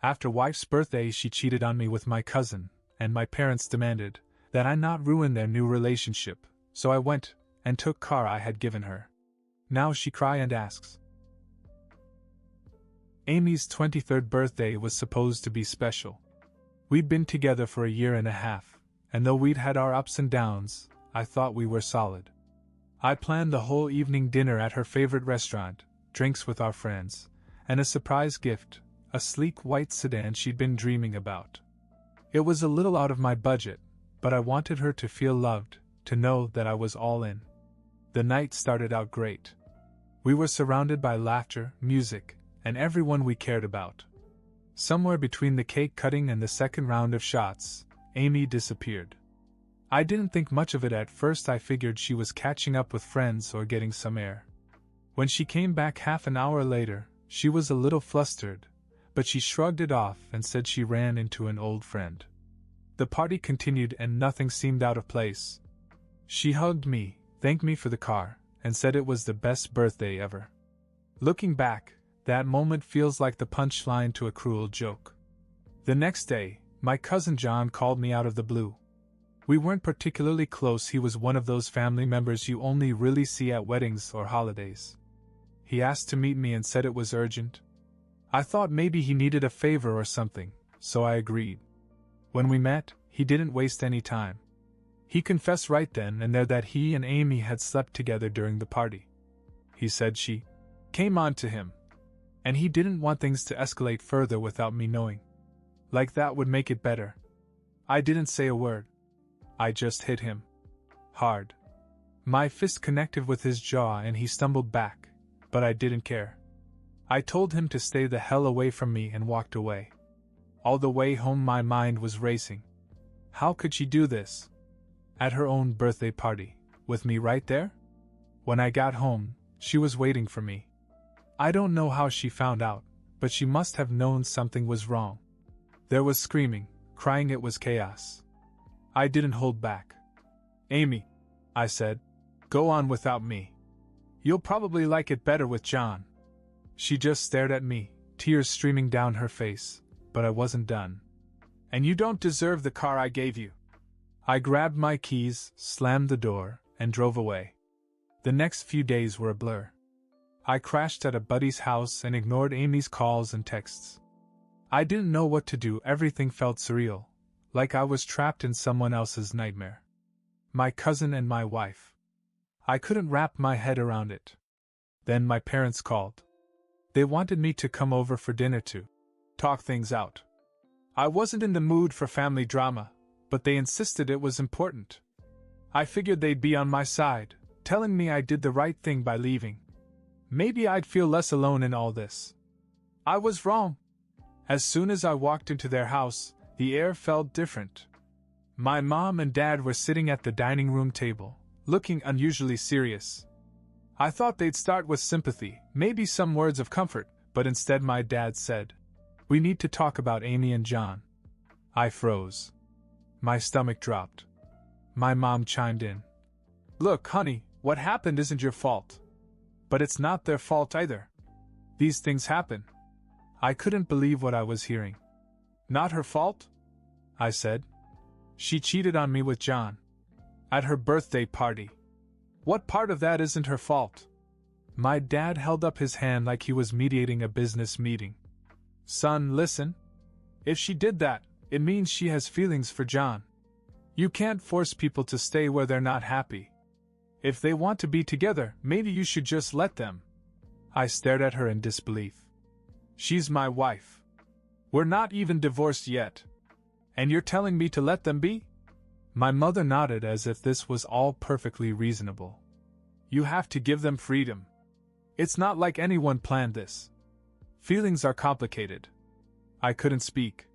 After wife's birthday, she cheated on me with my cousin, and my parents demanded that I not ruin their new relationship, so I went and took car I had given her. Now she cry and asks. Amy's 23rd birthday was supposed to be special. We'd been together for a year and a half, and though we'd had our ups and downs, I thought we were solid. I planned the whole evening dinner at her favorite restaurant, drinks with our friends, and a surprise gift, a sleek white sedan she'd been dreaming about. It was a little out of my budget, but I wanted her to feel loved, to know that I was all in. The night started out great. We were surrounded by laughter, music, and everyone we cared about. Somewhere between the cake cutting and the second round of shots, Amy disappeared. I didn't think much of it at first. I figured she was catching up with friends or getting some air. When she came back half an hour later, she was a little flustered, but she shrugged it off and said she ran into an old friend. The party continued and nothing seemed out of place. She hugged me, thanked me for the car, and said it was the best birthday ever. Looking back, that moment feels like the punchline to a cruel joke. The next day, my cousin John called me out of the blue. We weren't particularly close. He was one of those family members you only really see at weddings or holidays. He asked to meet me and said it was urgent. I thought maybe he needed a favor or something, so I agreed. When we met, he didn't waste any time. He confessed right then and there that he and Amy had slept together during the party. He said she came on to him, and he didn't want things to escalate further without me knowing. Like that would make it better. I didn't say a word. I just hit him. Hard. My fist connected with his jaw and he stumbled back, but I didn't care. I told him to stay the hell away from me and walked away. All the way home my mind was racing. How could she do this? At her own birthday party, with me right there? When I got home, she was waiting for me. I don't know how she found out, but she must have known something was wrong. There was screaming, crying, it was chaos. I didn't hold back. Amy, I said, go on without me. You'll probably like it better with John. She just stared at me, tears streaming down her face, but I wasn't done. And you don't deserve the car I gave you. I grabbed my keys, slammed the door, and drove away. The next few days were a blur. I crashed at a buddy's house and ignored Amy's calls and texts. I didn't know what to do. Everything felt surreal, like I was trapped in someone else's nightmare. My cousin and my wife. I couldn't wrap my head around it. Then my parents called. They wanted me to come over for dinner to talk things out. I wasn't in the mood for family drama, but they insisted it was important. I figured they'd be on my side, telling me I did the right thing by leaving. Maybe I'd feel less alone in all this. I was wrong. As soon as I walked into their house, the air felt different. My mom and dad were sitting at the dining room table, looking unusually serious. I thought they'd start with sympathy, maybe some words of comfort, but instead my dad said, "We need to talk about Amy and John." I froze. My stomach dropped. My mom chimed in. "Look, honey, what happened isn't your fault. But it's not their fault either. These things happen." I couldn't believe what I was hearing. Not her fault? I said. She cheated on me with John. At her birthday party. What part of that isn't her fault? My dad held up his hand like he was mediating a business meeting. Son, listen. If she did that, it means she has feelings for John. You can't force people to stay where they're not happy. If they want to be together, maybe you should just let them. I stared at her in disbelief. She's my wife. We're not even divorced yet. And you're telling me to let them be? My mother nodded as if this was all perfectly reasonable. You have to give them freedom. It's not like anyone planned this. Feelings are complicated. I couldn't speak.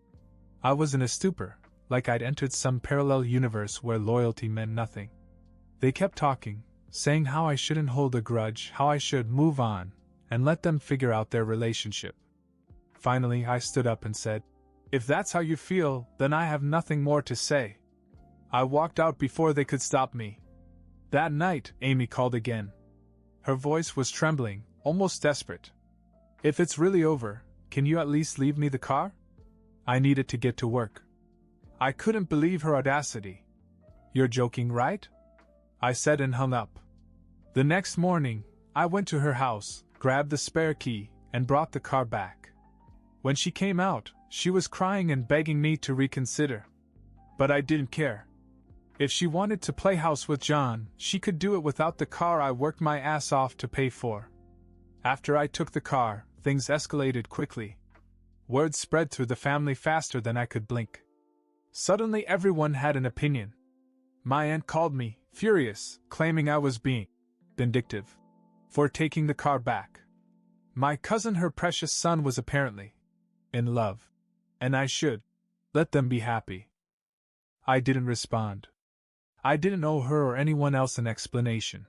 I was in a stupor, like I'd entered some parallel universe where loyalty meant nothing. They kept talking, saying how I shouldn't hold a grudge, how I should move on, and let them figure out their relationship. Finally, I stood up and said, "If that's how you feel, then I have nothing more to say." I walked out before they could stop me. That night, Amy called again. Her voice was trembling, almost desperate. "If it's really over, can you at least leave me the car?" I needed to get to work. I couldn't believe her audacity. "You're joking, right?" I said and hung up. The next morning, I went to her house, grabbed the spare key, and brought the car back. When she came out, she was crying and begging me to reconsider. But I didn't care. If she wanted to play house with John, she could do it without the car I worked my ass off to pay for. After I took the car, things escalated quickly. Word spread through the family faster than I could blink. Suddenly everyone had an opinion. My aunt called me, furious, claiming I was being vindictive for taking the car back. My cousin, her precious son, was apparently in love, and I should let them be happy. I didn't respond. I didn't owe her or anyone else an explanation.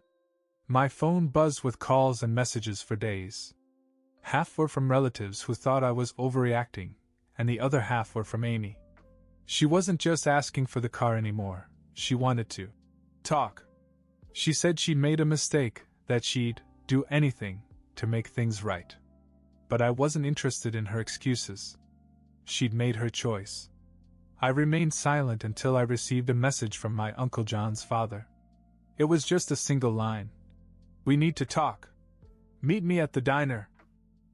My phone buzzed with calls and messages for days. Half were from relatives who thought I was overreacting, and the other half were from Amy. She wasn't just asking for the car anymore, she wanted to talk. She said she'd made a mistake, that she'd do anything to make things right. But I wasn't interested in her excuses. She'd made her choice. I remained silent until I received a message from my Uncle John's father. It was just a single line. "We need to talk. Meet me at the diner."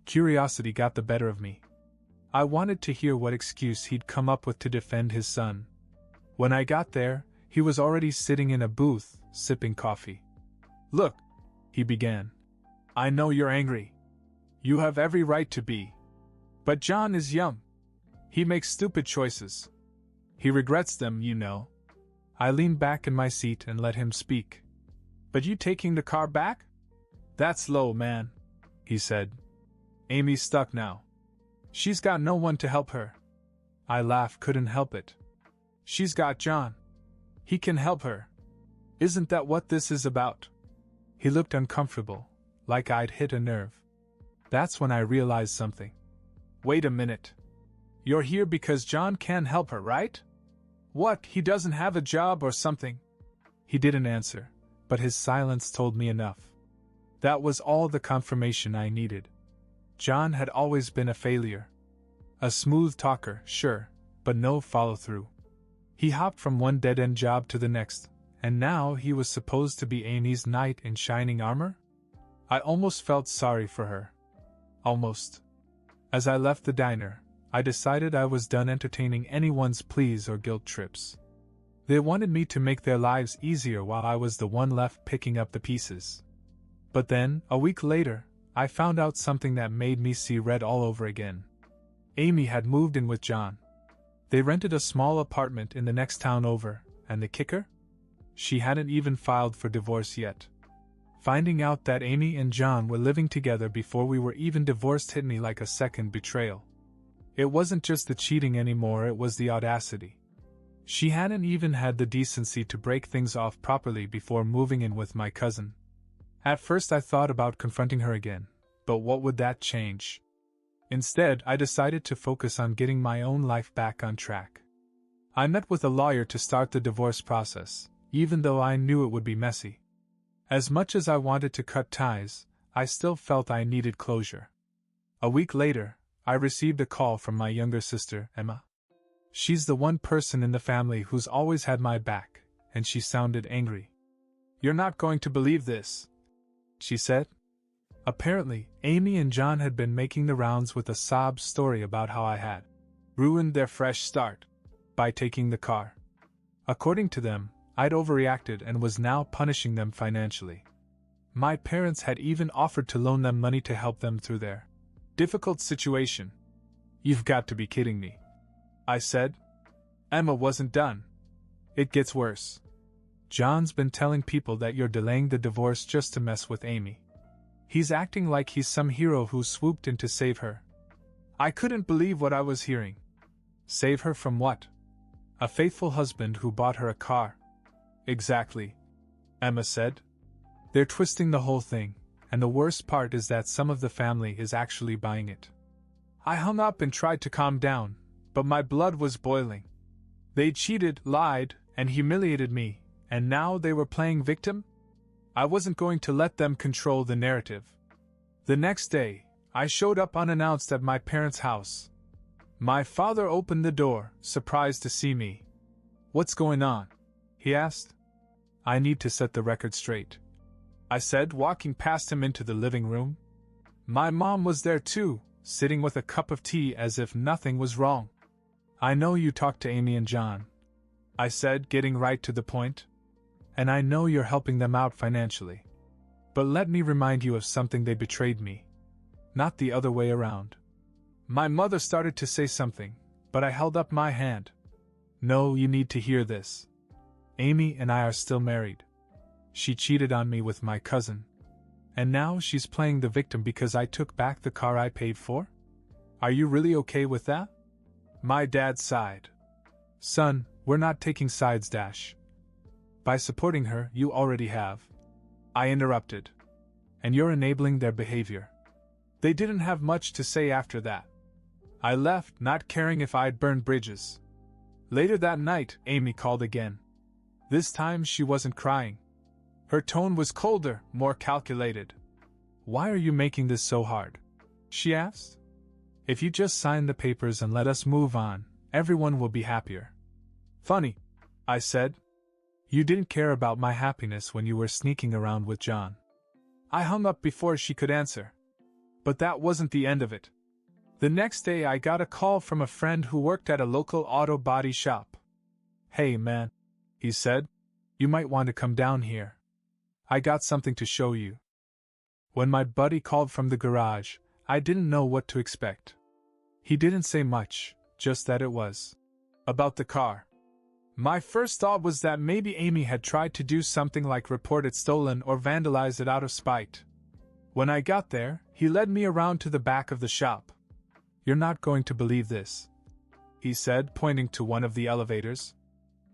Curiosity got the better of me. I wanted to hear what excuse he'd come up with to defend his son. When I got there, he was already sitting in a booth, sipping coffee. "Look," he began. "I know you're angry. You have every right to be. But John is young. He makes stupid choices. He regrets them, you know." I leaned back in my seat and let him speak. "But you taking the car back? That's low, man," he said. "Amy's stuck now. She's got no one to help her." I laughed, couldn't help it. "She's got John. He can help her. Isn't that what this is about?" He looked uncomfortable, like I'd hit a nerve. That's when I realized something. "Wait a minute. You're here because John can help her, right? What, he doesn't have a job or something?" He didn't answer, but his silence told me enough. That was all the confirmation I needed. John had always been a failure. A smooth talker, sure, but no follow-through. He hopped from one dead-end job to the next, and now he was supposed to be Amy's knight in shining armor? I almost felt sorry for her. Almost. As I left the diner, I decided I was done entertaining anyone's pleas or guilt trips. They wanted me to make their lives easier while I was the one left picking up the pieces. But then, a week later, I found out something that made me see red all over again. Amy had moved in with John. They rented a small apartment in the next town over, and the kicker? She hadn't even filed for divorce yet. Finding out that Amy and John were living together before we were even divorced hit me like a second betrayal. It wasn't just the cheating anymore, it was the audacity. She hadn't even had the decency to break things off properly before moving in with my cousin. At first I thought about confronting her again, but what would that change? Instead, I decided to focus on getting my own life back on track. I met with a lawyer to start the divorce process, even though I knew it would be messy. As much as I wanted to cut ties, I still felt I needed closure. A week later, I received a call from my younger sister, Emma. She's the one person in the family who's always had my back, and she sounded angry. "You're not going to believe this," she said. Apparently, Amy and John had been making the rounds with a sob story about how I had ruined their fresh start by taking the car. According to them, I'd overreacted and was now punishing them financially. My parents had even offered to loan them money to help them through their difficult situation. "You've got to be kidding me," I said. Emma wasn't done. "It gets worse. John's been telling people that you're delaying the divorce just to mess with Amy. He's acting like he's some hero who swooped in to save her." I couldn't believe what I was hearing. Save her from what? A faithful husband who bought her a car. "Exactly," Emma said. "They're twisting the whole thing, and the worst part is that some of the family is actually buying it." I hung up and tried to calm down, but my blood was boiling. They cheated, lied, and humiliated me, and now they were playing victim? I wasn't going to let them control the narrative. The next day, I showed up unannounced at my parents' house. My father opened the door, surprised to see me. "What's going on?" he asked. "I need to set the record straight," I said, walking past him into the living room. My mom was there too, sitting with a cup of tea as if nothing was wrong. "I know you talked to Amy and John," I said, getting right to the point. "And I know you're helping them out financially. But let me remind you of something: they betrayed me. Not the other way around." My mother started to say something, but I held up my hand. "No, you need to hear this. Amy and I are still married. She cheated on me with my cousin. And now she's playing the victim because I took back the car I paid for? Are you really okay with that?" My dad sighed. "Son, we're not taking sides, Dash. By supporting her, you already have," I interrupted. "And you're enabling their behavior." They didn't have much to say after that. I left, not caring if I'd burn bridges. Later that night, Amy called again. This time she wasn't crying. Her tone was colder, more calculated. "Why are you making this so hard?" she asked. "If you just sign the papers and let us move on, everyone will be happier." "Funny," I said. "You didn't care about my happiness when you were sneaking around with John." I hung up before she could answer. But that wasn't the end of it. The next day I got a call from a friend who worked at a local auto body shop. "Hey man," he said, "you might want to come down here. I got something to show you." When my buddy called from the garage, I didn't know what to expect. He didn't say much, just that it was about the car. My first thought was that maybe Amy had tried to do something like report it stolen or vandalize it out of spite. When I got there, he led me around to the back of the shop. "You're not going to believe this," he said, pointing to one of the elevators.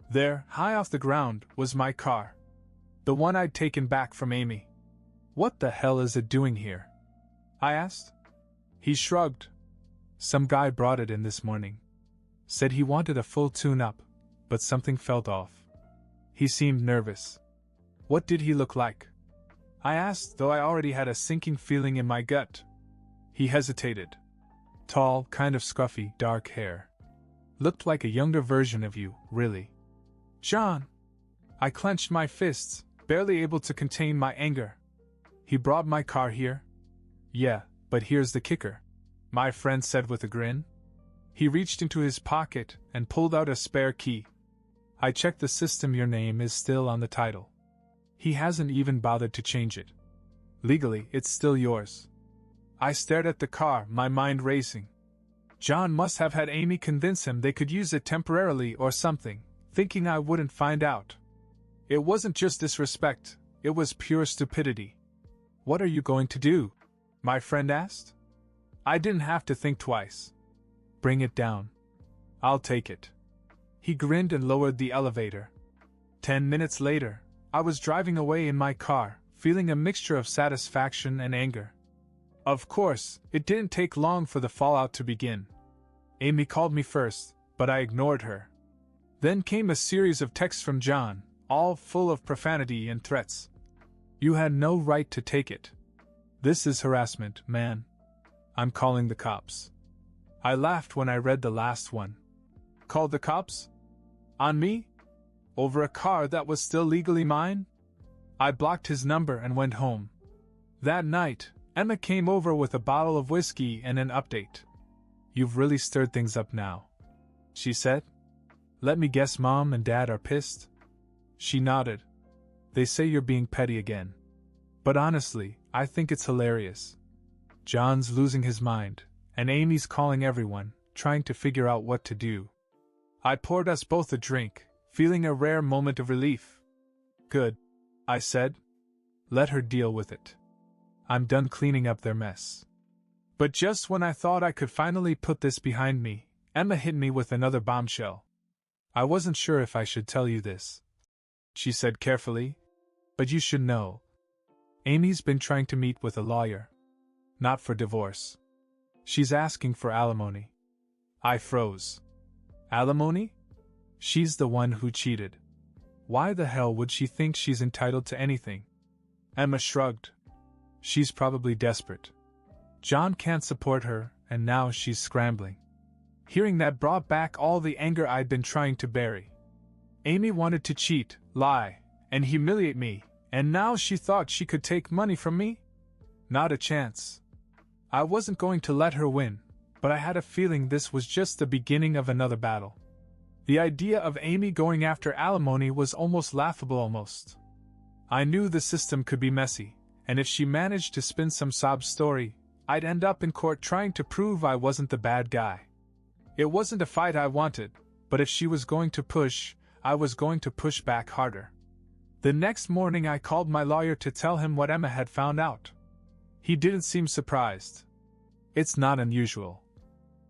There, high off the ground, was my car. The one I'd taken back from Amy. "What the hell is it doing here?" I asked. He shrugged. "Some guy brought it in this morning. Said he wanted a full tune-up, but something felt off." He seemed nervous. "What did he look like?" I asked, though I already had a sinking feeling in my gut. He hesitated. "Tall, kind of scruffy, dark hair. Looked like a younger version of you, really." "John!" I clenched my fists, barely able to contain my anger. "He brought my car here?" "Yeah, but here's the kicker," my friend said with a grin. He reached into his pocket and pulled out a spare key. "I checked the system, your name is still on the title. He hasn't even bothered to change it. Legally, it's still yours." I stared at the car, my mind racing. John must have had Amy convince him they could use it temporarily or something, thinking I wouldn't find out. It wasn't just disrespect, it was pure stupidity. "What are you going to do?" my friend asked. I didn't have to think twice. "Bring it down. I'll take it." He grinned and lowered the elevator. 10 minutes later, I was driving away in my car, feeling a mixture of satisfaction and anger. Of course, it didn't take long for the fallout to begin. Amy called me first, but I ignored her. Then came a series of texts from John, all full of profanity and threats. "You had no right to take it. This is harassment, man. I'm calling the cops." I laughed when I read the last one. Called the cops? On me? Over a car that was still legally mine? I blocked his number and went home. That night, Emma came over with a bottle of whiskey and an update. "You've really stirred things up now," she said. "Let me guess, Mom and Dad are pissed?" She nodded. "They say you're being petty again. But honestly, I think it's hilarious. John's losing his mind, and Amy's calling everyone, trying to figure out what to do." I poured us both a drink, feeling a rare moment of relief. "Good," I said. "Let her deal with it. I'm done cleaning up their mess." But just when I thought I could finally put this behind me, Emma hit me with another bombshell. "I wasn't sure if I should tell you this," she said carefully, "but you should know. Amy's been trying to meet with a lawyer. Not for divorce. She's asking for alimony." I froze. Alimony? She's the one who cheated. Why the hell would she think she's entitled to anything? Emma shrugged. "She's probably desperate. John can't support her, and now she's scrambling." Hearing that brought back all the anger I'd been trying to bury. Amy wanted to cheat, lie, and humiliate me, and now she thought she could take money from me? Not a chance. I wasn't going to let her win, but I had a feeling this was just the beginning of another battle. The idea of Amy going after alimony was almost laughable almost. I knew the system could be messy, and if she managed to spin some sob story, I'd end up in court trying to prove I wasn't the bad guy. It wasn't a fight I wanted, but if she was going to push, I was going to push back harder. The next morning I called my lawyer to tell him what Emma had found out. He didn't seem surprised. "It's not unusual,"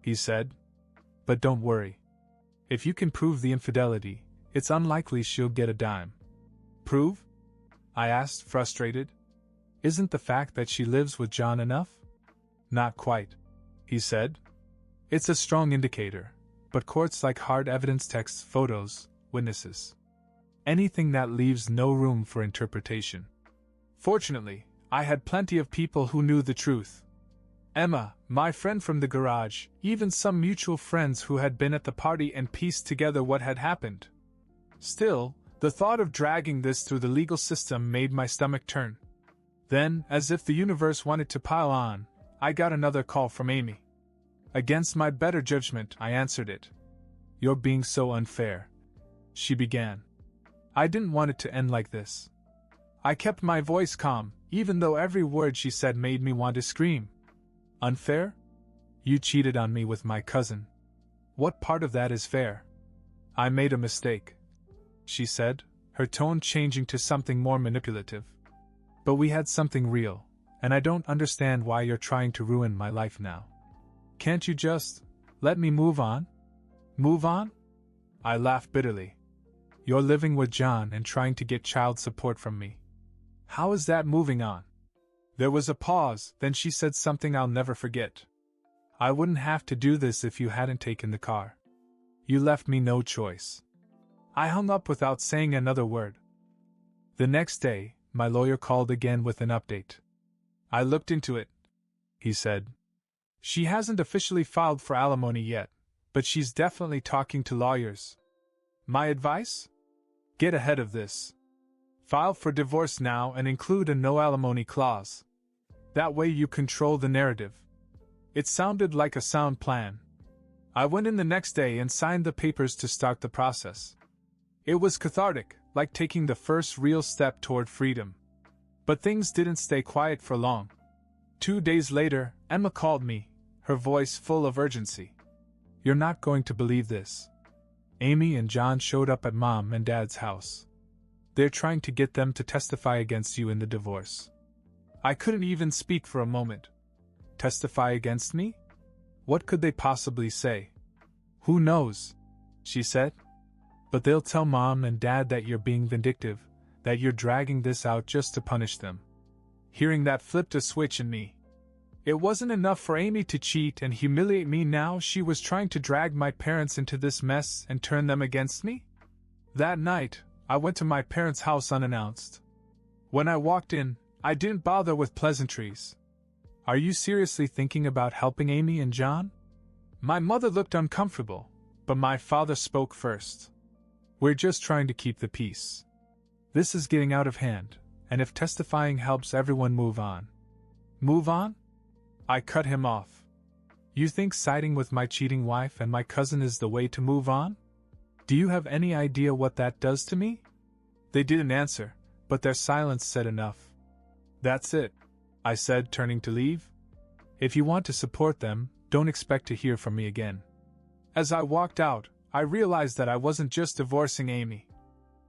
he said. "But don't worry. If you can prove the infidelity, it's unlikely she'll get a dime." "Prove?" I asked, frustrated. "Isn't the fact that she lives with John enough?" "Not quite," he said. "It's a strong indicator, but courts like hard evidence, texts, photos, witnesses. Anything that leaves no room for interpretation." Fortunately, I had plenty of people who knew the truth. Emma, my friend from the garage, even some mutual friends who had been at the party and pieced together what had happened. Still, the thought of dragging this through the legal system made my stomach turn. Then, as if the universe wanted to pile on, I got another call from Amy. Against my better judgment, I answered it. "You're being so unfair," she began. I didn't want it to end like this. I kept my voice calm, even though every word she said made me want to scream. "Unfair? You cheated on me with my cousin. What part of that is fair?" "I made a mistake," she said, her tone changing to something more manipulative. "But we had something real, and I don't understand why you're trying to ruin my life now. Can't you just let me move on?" "Move on?" I laughed bitterly. "You're living with John and trying to get child support from me. How is that moving on?" There was a pause, then she said something I'll never forget. "I wouldn't have to do this if you hadn't taken the car. You left me no choice." I hung up without saying another word. The next day, my lawyer called again with an update. "I looked into it," he said. "She hasn't officially filed for alimony yet, but she's definitely talking to lawyers. My advice? Get ahead of this. File for divorce now and include a no alimony clause. That way you control the narrative." It sounded like a sound plan. I went in the next day and signed the papers to start the process. It was cathartic, like taking the first real step toward freedom. But things didn't stay quiet for long. 2 days later, Emma called me, her voice full of urgency. "You're not going to believe this. Amy and John showed up at Mom and Dad's house. They're trying to get them to testify against you in the divorce." I couldn't even speak for a moment. Testify against me? What could they possibly say? "Who knows?" she said. "But they'll tell Mom and Dad that you're being vindictive, that you're dragging this out just to punish them." Hearing that flipped a switch in me. It wasn't enough for Amy to cheat and humiliate me, now she was trying to drag my parents into this mess and turn them against me? That night, I went to my parents' house unannounced. When I walked in, I didn't bother with pleasantries. "Are you seriously thinking about helping Amy and John?" My mother looked uncomfortable, but my father spoke first. "We're just trying to keep the peace. This is getting out of hand, and if testifying helps everyone move on." "Move on?" I cut him off. "You think siding with my cheating wife and my cousin is the way to move on? Do you have any idea what that does to me?" They didn't answer, but their silence said enough. "That's it," I said, turning to leave. "If you want to support them, don't expect to hear from me again." As I walked out, I realized that I wasn't just divorcing Amy.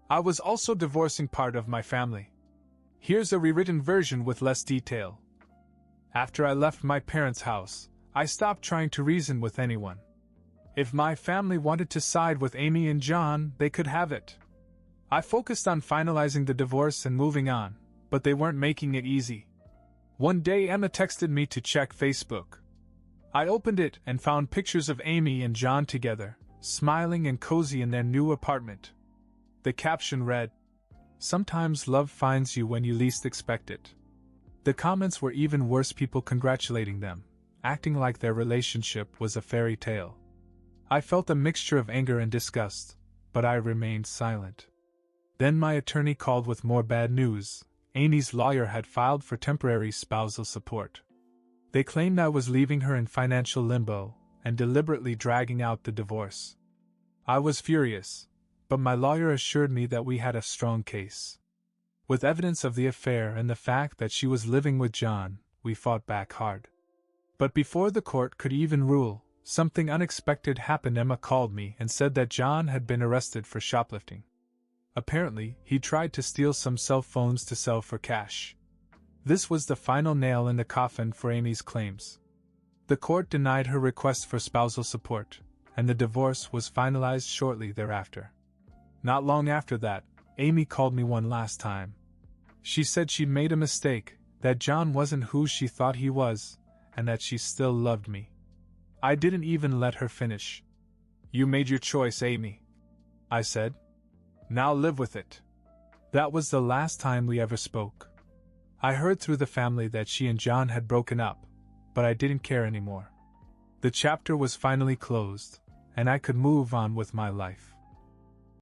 I was also divorcing part of my family. Here's a rewritten version with less detail. After I left my parents' house, I stopped trying to reason with anyone. If my family wanted to side with Amy and John, they could have it. I focused on finalizing the divorce and moving on, but they weren't making it easy. One day Emma texted me to check Facebook. I opened it and found pictures of Amy and John together, smiling and cozy in their new apartment. The caption read, "Sometimes love finds you when you least expect it." The comments were even worse, people congratulating them, acting like their relationship was a fairy tale. I felt a mixture of anger and disgust, but I remained silent. Then my attorney called with more bad news. Amy's lawyer had filed for temporary spousal support. They claimed I was leaving her in financial limbo and deliberately dragging out the divorce. I was furious, but my lawyer assured me that we had a strong case. With evidence of the affair and the fact that she was living with John, we fought back hard. But before the court could even rule, something unexpected happened. Emma called me and said that John had been arrested for shoplifting. Apparently, he tried to steal some cell phones to sell for cash. This was the final nail in the coffin for Amy's claims. The court denied her request for spousal support, and the divorce was finalized shortly thereafter. Not long after that, Amy called me one last time. She said she'd made a mistake, that John wasn't who she thought he was, and that she still loved me. I didn't even let her finish. "You made your choice, Amy," I said. "Now live with it." That was the last time we ever spoke. I heard through the family that she and John had broken up, but I didn't care anymore. The chapter was finally closed, and I could move on with my life.